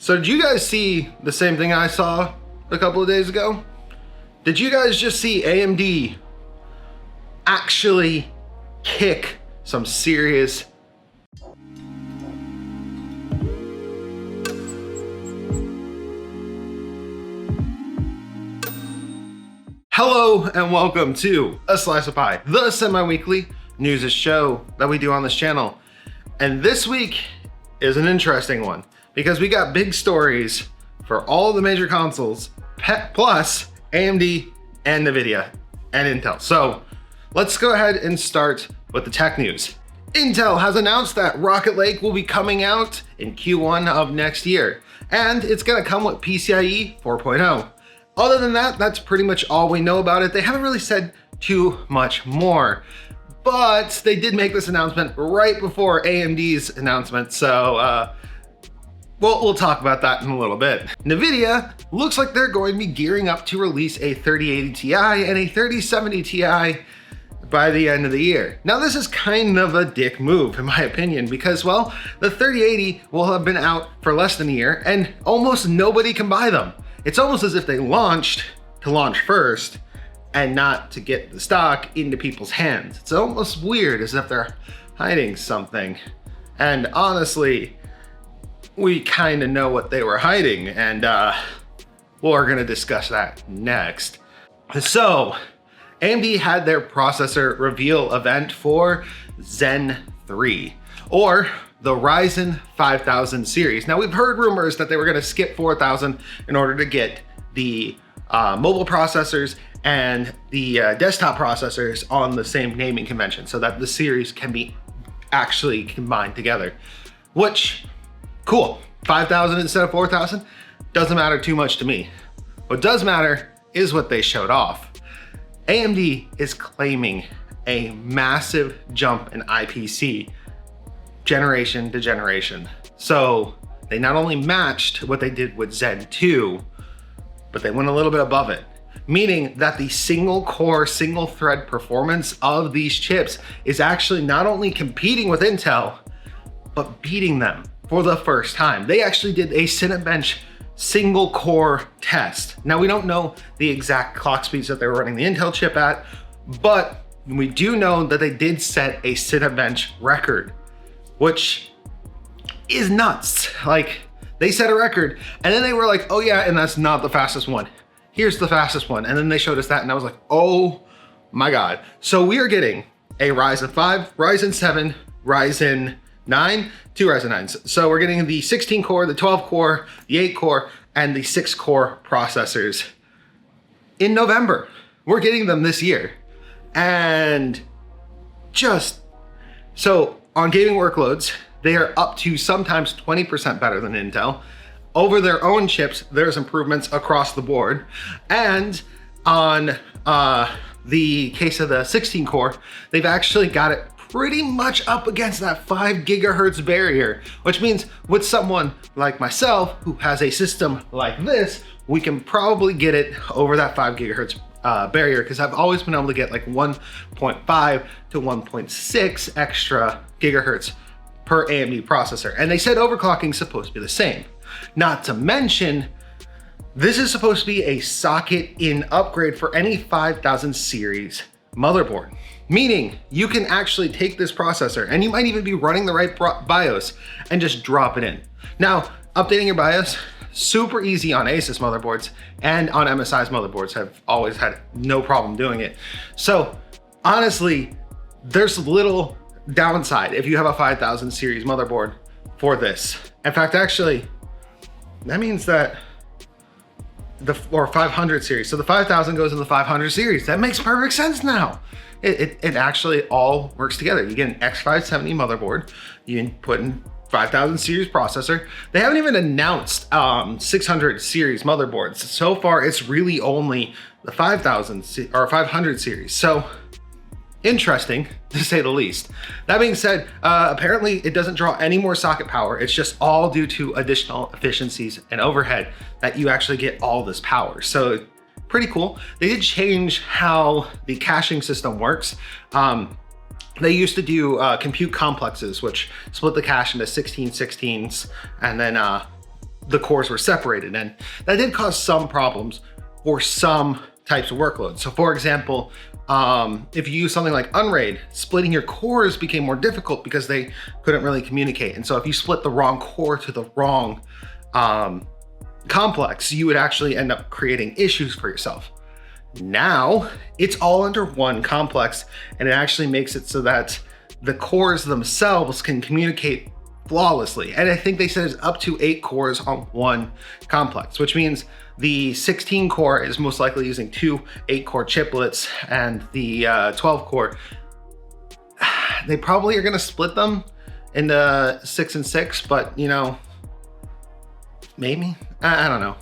So did you guys see the same thing I saw a couple of days ago? Did you guys just see AMD actually kick some serious Hello and welcome to A Slice of Pie, the semi-weekly news show that we do on this channel. And this week is an interesting one because we got big stories for all the major consoles, plus AMD and Nvidia and Intel. So let's go ahead and start with the tech news. Intel has announced that Rocket Lake will be coming out in Q1 of next year, and it's gonna come with PCIe 4.0. Other than that, that's pretty much all we know about it. They haven't really said too much more, but they did make this announcement right before AMD's announcement. So we'll talk about that in a little bit. Nvidia looks like they're going to be gearing up to release a 3080 Ti and a 3070 Ti by the end of the year. Now this is kind of a dick move in my opinion because, well, the 3080 will have been out for less than a year and almost nobody can buy them. It's almost as if they launched to launch first and not to get the stock into people's hands. It's almost weird, as if they're hiding something. And honestly, we kind of know what they were hiding, and we're gonna discuss that next. So, AMD had their processor reveal event for Zen 3, or the Ryzen 5000 series. Now we've heard rumors that they were gonna skip 4000 in order to get the mobile processors and the desktop processors on the same naming convention so that the series can be actually combined together, which, cool. 5000 instead of 4000 doesn't matter too much to me. What does matter is what they showed off. AMD is claiming a massive jump in IPC generation to generation. So they not only matched what they did with Zen 2, but they went a little bit above it, meaning that the single core, single thread performance of these chips is actually not only competing with Intel, but beating them for the first time. They actually did a Cinebench single core test. Now we don't know the exact clock speeds that they were running the Intel chip at, but we do know that they did set a Cinebench record, which is nuts. Like, they set a record and then they were like, oh yeah, and that's not the fastest one. Here's the fastest one. And then they showed us that and I was like, oh my God. So we are getting a Ryzen 5, Ryzen 7, Ryzen 9, two Ryzen 9s. So we're getting the 16 core, the 12 core, the 8 core, and the 6 core processors in November. We're getting them this year. And just, so on gaming workloads, they are up to sometimes 20% better than Intel. Over their own chips, there's improvements across the board. And on the case of the 16 core, they've actually got it pretty much up against that 5 gigahertz barrier, which means with someone like myself who has a system like this, we can probably get it over that 5 gigahertz barrier, because I've always been able to get like 1.5 to 1.6 extra gigahertz per AMD processor. And they said overclocking is supposed to be the same. Not to mention, this is supposed to be a socket-in upgrade for any 5000 series motherboard. Meaning you can actually take this processor and you might even be running the right BIOS and just drop it in. Now, updating your BIOS, super easy on Asus motherboards, and on MSI's motherboards have always had no problem doing it. So honestly, there's little downside if you have a 5000 series motherboard for this. In fact, actually, that means that or 500 series. So the 5000 goes in the 500 series. That makes perfect sense now. It actually all works together. You get an X570 motherboard, you can put in 5000 series processor. They haven't even announced 600 series motherboards. So far, it's really only the 5000 or 500 series. So interesting to say the least. That being said, apparently it doesn't draw any more socket power. It's just all due to additional efficiencies and overhead that you actually get all this power. So pretty cool. They did change how the caching system works. They used to do compute complexes, which split the cache into 16 16s and then the cores were separated, and that did cause some problems for some types of workloads. So for example, if you use something like Unraid, splitting your cores became more difficult because they couldn't really communicate. And so if you split the wrong core to the wrong complex, you would actually end up creating issues for yourself. Now it's all under one complex, and it actually makes it so that the cores themselves can communicate flawlessly. And I think they said it's up to 8 cores on one complex, which means the 16 core is most likely using 2 8-core chiplets, and the 12 core, they probably are gonna split them into 6 and 6, but you know, maybe, I don't know.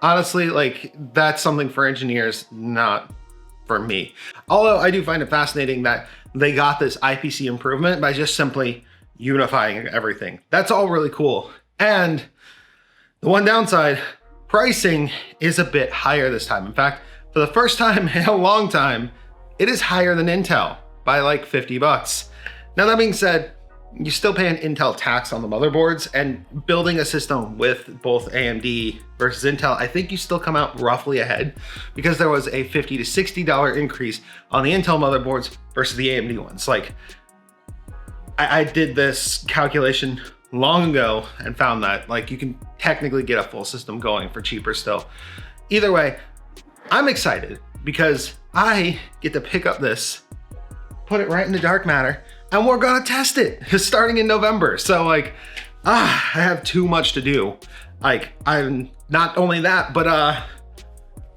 Honestly, like, that's something for engineers, not for me. Although I do find it fascinating that they got this IPC improvement by just simply unifying everything. That's all really cool. And the one downside, pricing is a bit higher this time. In fact, for the first time in a long time, it is higher than Intel by like 50 bucks. Now that being said, you still pay an Intel tax on the motherboards, and building a system with both AMD versus Intel, I think you still come out roughly ahead, because there was a $50 to $60 increase on the Intel motherboards versus the AMD ones. Like, I did this calculation long ago and found that like you can technically get a full system going for cheaper still. Either way, I'm excited because I get to pick up this, put it right into dark matter, and we're gonna test it starting in November. So like, I have too much to do. Like, I'm not only that, but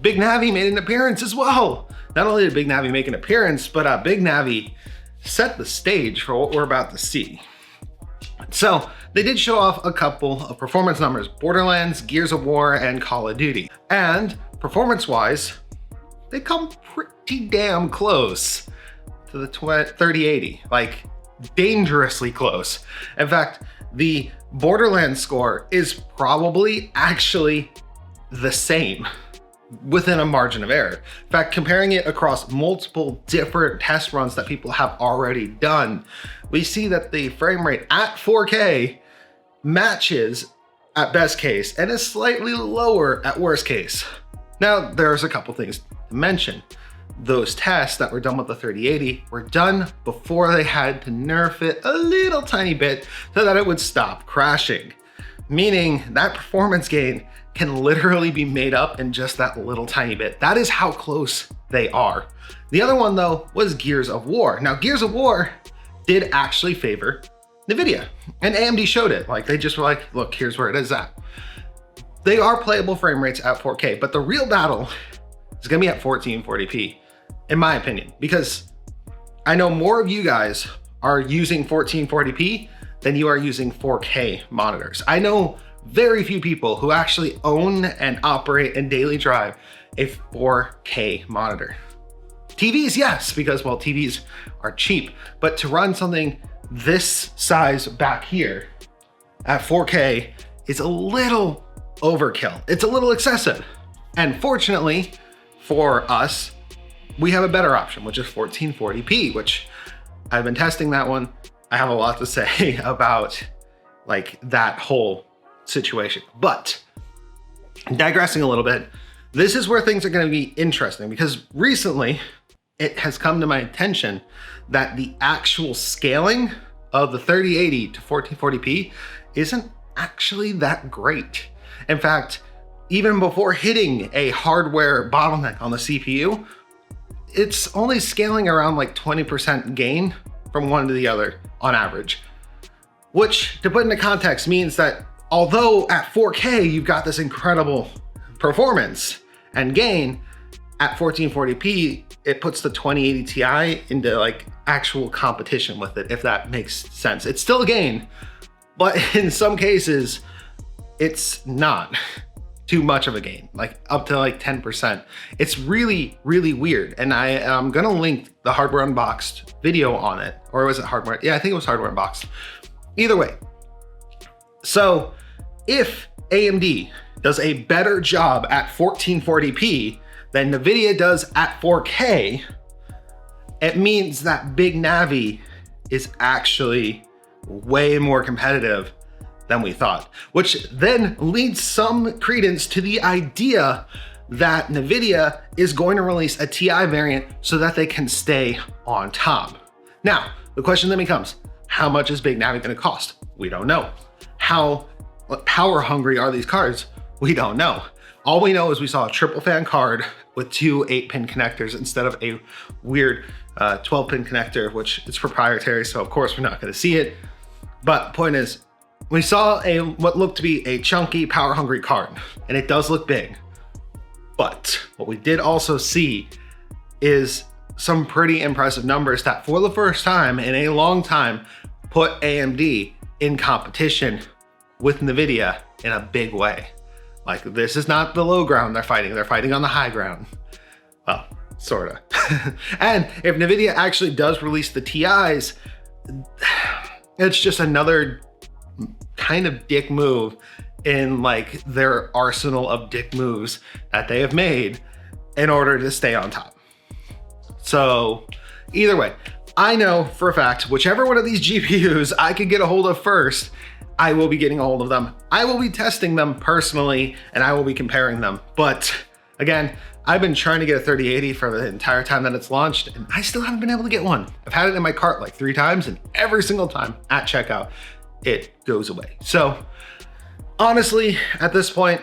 Big Navi made an appearance as well. Not only did Big Navi make an appearance, but Big Navi set the stage for what we're about to see. So they did show off a couple of performance numbers: Borderlands, Gears of War, and Call of Duty. And performance-wise, they come pretty damn close to the 3080, like dangerously close. In fact, the Borderlands score is probably actually the same, within a margin of error. In fact, comparing it across multiple different test runs that people have already done, we see that the frame rate at 4K matches at best case and is slightly lower at worst case. Now, there's a couple things to mention. Those tests that were done with the 3080 were done before they had to nerf it a little tiny bit so that it would stop crashing, meaning that performance gain can literally be made up in just that little tiny bit. That is how close they are. The other one though was Gears of War. Now, Gears of War did actually favor Nvidia, and AMD showed it. Like, they just were like, look, here's where it is at. They are playable frame rates at 4K, but the real battle is gonna be at 1440p, in my opinion, because I know more of you guys are using 1440p than you are using 4K monitors. I know very few people who actually own and operate and daily drive a 4K monitor. TVs, yes, because, well, TVs are cheap, but to run something this size back here at 4K is a little overkill. It's a little excessive. And fortunately for us, we have a better option, which is 1440p, which I've been testing that one. I have a lot to say about like that whole situation. But digressing a little bit, this is where things are going to be interesting, because recently it has come to my attention that the actual scaling of the 3080 to 1440p isn't actually that great. In fact, even before hitting a hardware bottleneck on the CPU, it's only scaling around like 20% gain from one to the other on average, which, to put into context, means that although at 4K you've got this incredible performance and gain, at 1440p it puts the 2080 Ti into like actual competition with it, if that makes sense. It's still a gain, but in some cases it's not too much of a gain, like up to like 10%. It's really, really weird. And I am gonna link the Hardware Unboxed video on it. Or was it Hardware? Yeah, I think it was Hardware Unboxed. Either way. So if AMD does a better job at 1440p than Nvidia does at 4K, it means that Big Navi is actually way more competitive than we thought, which then leads some credence to the idea that Nvidia is going to release a TI variant so that they can stay on top. Now, the question then becomes, how much is Big Navi going to cost? We don't know. How power hungry are these cards? We don't know. All we know is we saw a triple fan card with 2 8-pin connectors instead of a weird 12-pin connector, which is proprietary, so of course we're not going to see it. But point is, we saw what looked to be a chunky, power hungry card, and it does look big. But what we did also see is some pretty impressive numbers that for the first time in a long time put AMD in competition with Nvidia in a big way. Like, this is not the low ground they're fighting on the high ground. Well, sorta. And if Nvidia actually does release the TIs, it's just another kind of dick move in like their arsenal of dick moves that they have made in order to stay on top. So either way, I know for a fact, whichever one of these GPUs I could get a hold of first, I will be getting a hold of them. I will be testing them personally, and I will be comparing them. But again, I've been trying to get a 3080 for the entire time that it's launched, and I still haven't been able to get one. I've had it in my cart like 3 times, and every single time at checkout, it goes away. So honestly, at this point,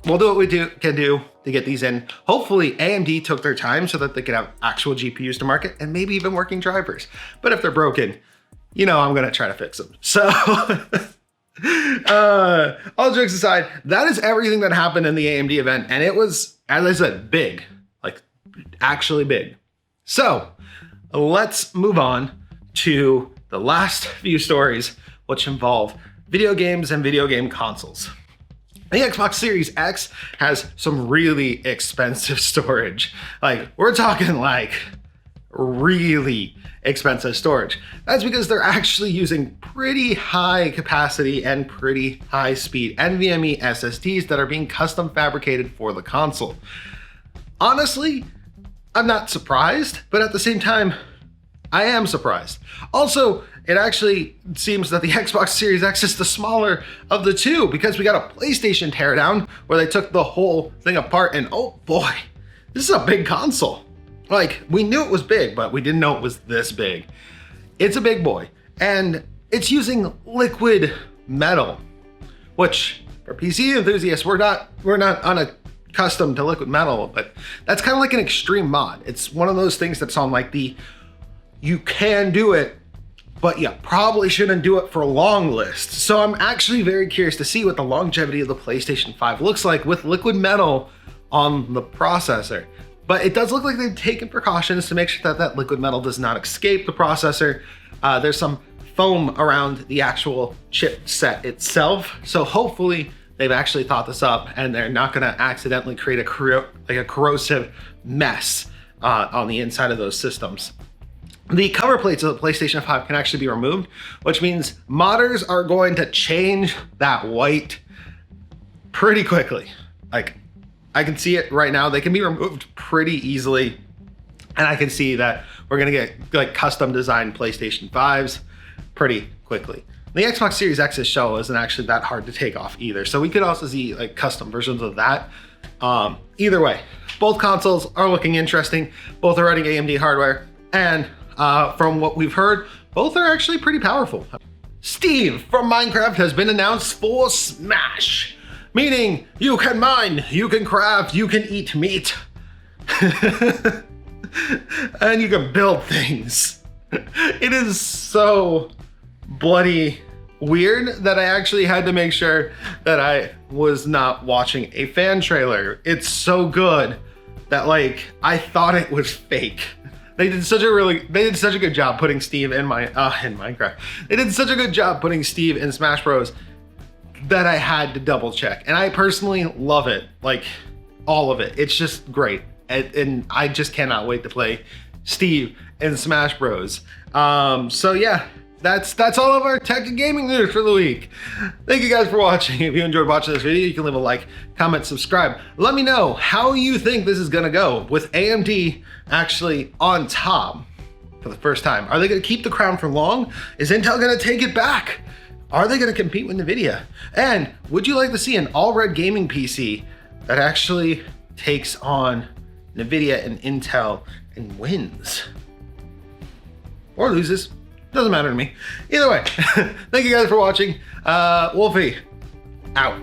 we'll do what we can do to get these in. Hopefully AMD took their time so that they could have actual GPUs to market and maybe even working drivers. But if they're broken, you know I'm gonna try to fix them. So all jokes aside, that is everything that happened in the AMD event. And it was, as I said, big, like actually big. So let's move on to the last few stories, which involve video games and video game consoles. The Xbox Series X has some really expensive storage. Like, we're talking like really expensive storage. That's because they're actually using pretty high capacity and pretty high speed NVMe SSDs that are being custom fabricated for the console. Honestly, I'm not surprised, but at the same time, I am surprised. Also, it actually seems that the Xbox Series X is the smaller of the two, because we got a PlayStation teardown where they took the whole thing apart, and oh boy, this is a big console. Like, we knew it was big, but we didn't know it was this big. It's a big boy, and it's using liquid metal, which for PC enthusiasts, we're not unaccustomed to liquid metal, but that's kind of like an extreme mod. It's one of those things that's on like the you can do it, but you probably shouldn't do it for long list. So I'm actually very curious to see what the longevity of the PlayStation 5 looks like with liquid metal on the processor. But it does look like they've taken precautions to make sure that that liquid metal does not escape the processor. There's some foam around the actual chipset itself. So hopefully they've actually thought this up and they're not gonna accidentally create a corrosive mess on the inside of those systems. The cover plates of the PlayStation 5 can actually be removed, which means modders are going to change that white pretty quickly. Like, I can see it right now. They can be removed pretty easily. And I can see that we're gonna get like custom designed PlayStation 5s pretty quickly. The Xbox Series X's shell isn't actually that hard to take off either. So we could also see like custom versions of that. Either way, both consoles are looking interesting. Both are running AMD hardware. And from what we've heard, both are actually pretty powerful. Steve from Minecraft has been announced for Smash, meaning you can mine, you can craft, you can eat meat, and you can build things. It is so bloody weird that I actually had to make sure that I was not watching a fan trailer. It's so good that like I thought it was fake. They did such a good job putting Steve in Minecraft. They did such a good job putting Steve in Smash Bros that I had to double check. And I personally love it, like all of it. It's just great. And I just cannot wait to play Steve in Smash Bros. So yeah, that's all of our tech and gaming news for the week. Thank you guys for watching. If you enjoyed watching this video, you can leave a like, comment, subscribe. Let me know how you think this is gonna go with AMD actually on top for the first time. Are they gonna keep the crown for long? Is Intel gonna take it back? Are they gonna compete with Nvidia? And would you like to see an all-red gaming PC that actually takes on Nvidia and Intel and wins? Or loses, doesn't matter to me. Either way, thank you guys for watching. Wolfie, out.